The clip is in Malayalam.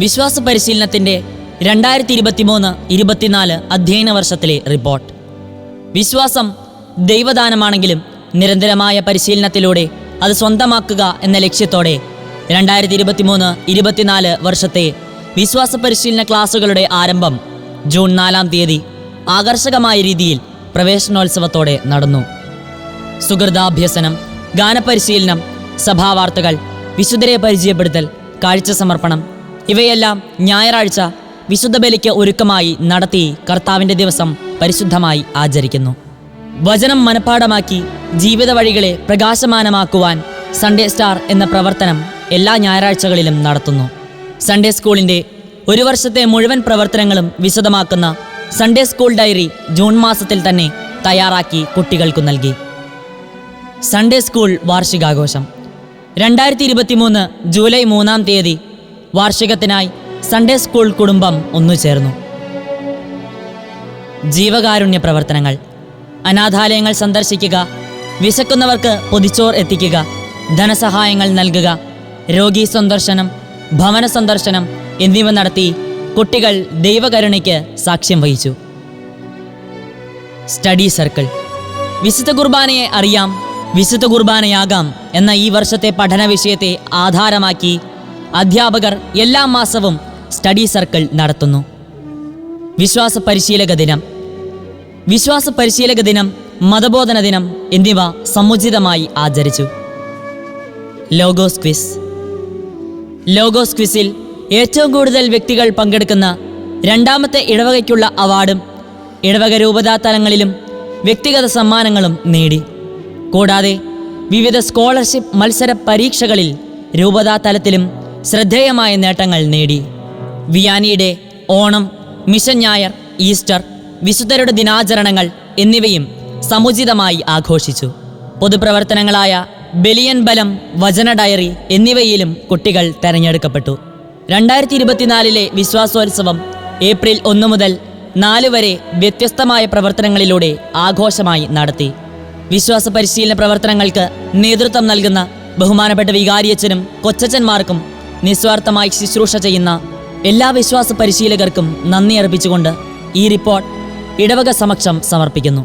വിശ്വാസ പരിശീലനത്തിൻ്റെ 2023-24 അധ്യയന വർഷത്തിലെ റിപ്പോർട്ട്. വിശ്വാസം ദൈവദാനമാണെങ്കിലും നിരന്തരമായ പരിശീലനത്തിലൂടെ അത് സ്വന്തമാക്കുക എന്ന ലക്ഷ്യത്തോടെ 2023-24 വർഷത്തെ വിശ്വാസ പരിശീലന ക്ലാസുകളുടെ ആരംഭം ജൂൺ 4-ാം തീയതി ആകർഷകമായ രീതിയിൽ പ്രവേശനോത്സവത്തോടെ നടന്നു. സുഹൃതാഭ്യസനം, ഗാനപരിശീലനം, സഭാവാർത്തകൾ, വിശുദ്ധരെ പരിചയപ്പെടുത്തൽ, കാഴ്ച സമർപ്പണം ഇവയെല്ലാം ഞായറാഴ്ച വിശുദ്ധ ബലിക്ക് ഒരുക്കമായി നടത്തി കർത്താവിൻ്റെ ദിവസം പരിശുദ്ധമായി ആചരിക്കുന്നു. വചനം മനഃപ്പാഠമാക്കി ജീവിത വഴികളെ പ്രകാശമാനമാക്കുവാൻ സൺഡേ സ്റ്റാർ എന്ന പ്രവർത്തനം എല്ലാ ഞായറാഴ്ചകളിലും നടത്തുന്നു. സൺഡേ സ്കൂളിൻ്റെ ഒരു വർഷത്തെ മുഴുവൻ പ്രവർത്തനങ്ങളും വിശദമാക്കുന്ന സൺഡേ സ്കൂൾ ഡയറി ജൂൺ മാസത്തിൽ തന്നെ തയ്യാറാക്കി കുട്ടികൾക്കു നൽകി. സൺഡേ സ്കൂൾ വാർഷികാഘോഷം 2023 ജൂലൈ 3-ാം തീയതി വാർഷികത്തിനായി സൺഡേ സ്കൂൾ കുടുംബം ഒന്നുചേർന്നു. ജീവകാരുണ്യ പ്രവർത്തനങ്ങൾ, അനാഥാലയങ്ങൾ സന്ദർശിക്കുക, വിശക്കുന്നവർക്ക് പൊതിച്ചോർ എത്തിക്കുക, ധനസഹായങ്ങൾ നൽകുക, രോഗീ സന്ദർശനം, ഭവന സന്ദർശനം എന്നിവ നടത്തി കുട്ടികൾ ദൈവകരുണയ്ക്ക് സാക്ഷ്യം വഹിച്ചു. Study circle. വിശുദ്ധ കുർബാനയെ അറിയാം, വിശുദ്ധ കുർബാനയാകാം എന്ന ഈ വർഷത്തെ പഠന വിഷയത്തെ ആധാരമാക്കി അധ്യാപകർ എല്ലാ മാസവും സ്റ്റഡി സർക്കിൾ നടത്തുന്നു. വിശ്വാസ പരിശീലക ദിനം, വിശ്വാസ പരിശീലക ദിനം, മതബോധന ദിനം എന്നിവ സമുചിതമായി ആചരിച്ചു. Logos quiz. ലോഗോസ് ക്വിസിൽ ഏറ്റവും കൂടുതൽ വ്യക്തികൾ പങ്കെടുക്കുന്ന 2ാമത്തെ ഇടവകയ്ക്കുള്ള അവാർഡും ഇടവക രൂപതാ തലങ്ങളിലും വ്യക്തിഗത സമ്മാനങ്ങളും നേടി. കൂടാതെ വിവിധ സ്കോളർഷിപ്പ് മത്സര പരീക്ഷകളിൽ രൂപതാ തലത്തിലും ശ്രദ്ധേയമായ നേട്ടങ്ങൾ നേടി. വിയാനിയുടെ ഓണം, മിഷൻ ഞായർ, ഈസ്റ്റർ, വിശുദ്ധരുടെ ദിനാചരണങ്ങൾ എന്നിവയും സമുചിതമായി ആഘോഷിച്ചു. പൊതുപ്രവർത്തനങ്ങളായ ബലിയൻ ബലം, വചന ഡയറി എന്നിവയിലും കുട്ടികൾ തെരഞ്ഞെടുക്കപ്പെട്ടു. 2024 വിശ്വാസോത്സവം ഏപ്രിൽ 1 മുതൽ 4 വരെ വ്യത്യസ്തമായ പ്രവർത്തനങ്ങളിലൂടെ ആഘോഷമായി നടത്തി. വിശ്വാസ പരിശീലന പ്രവർത്തനങ്ങൾക്ക് നേതൃത്വം നൽകുന്ന ബഹുമാനപ്പെട്ട വികാരിയച്ചനും കൊച്ചച്ചന്മാർക്കും നിസ്വാർത്ഥമായി ശുശ്രൂഷ ചെയ്യുന്ന എല്ലാ വിശ്വാസ പരിശീലകർക്കും നന്ദി അർപ്പിച്ചുകൊണ്ട് ഈ റിപ്പോർട്ട് ഇടവക സമക്ഷം സമർപ്പിക്കുന്നു.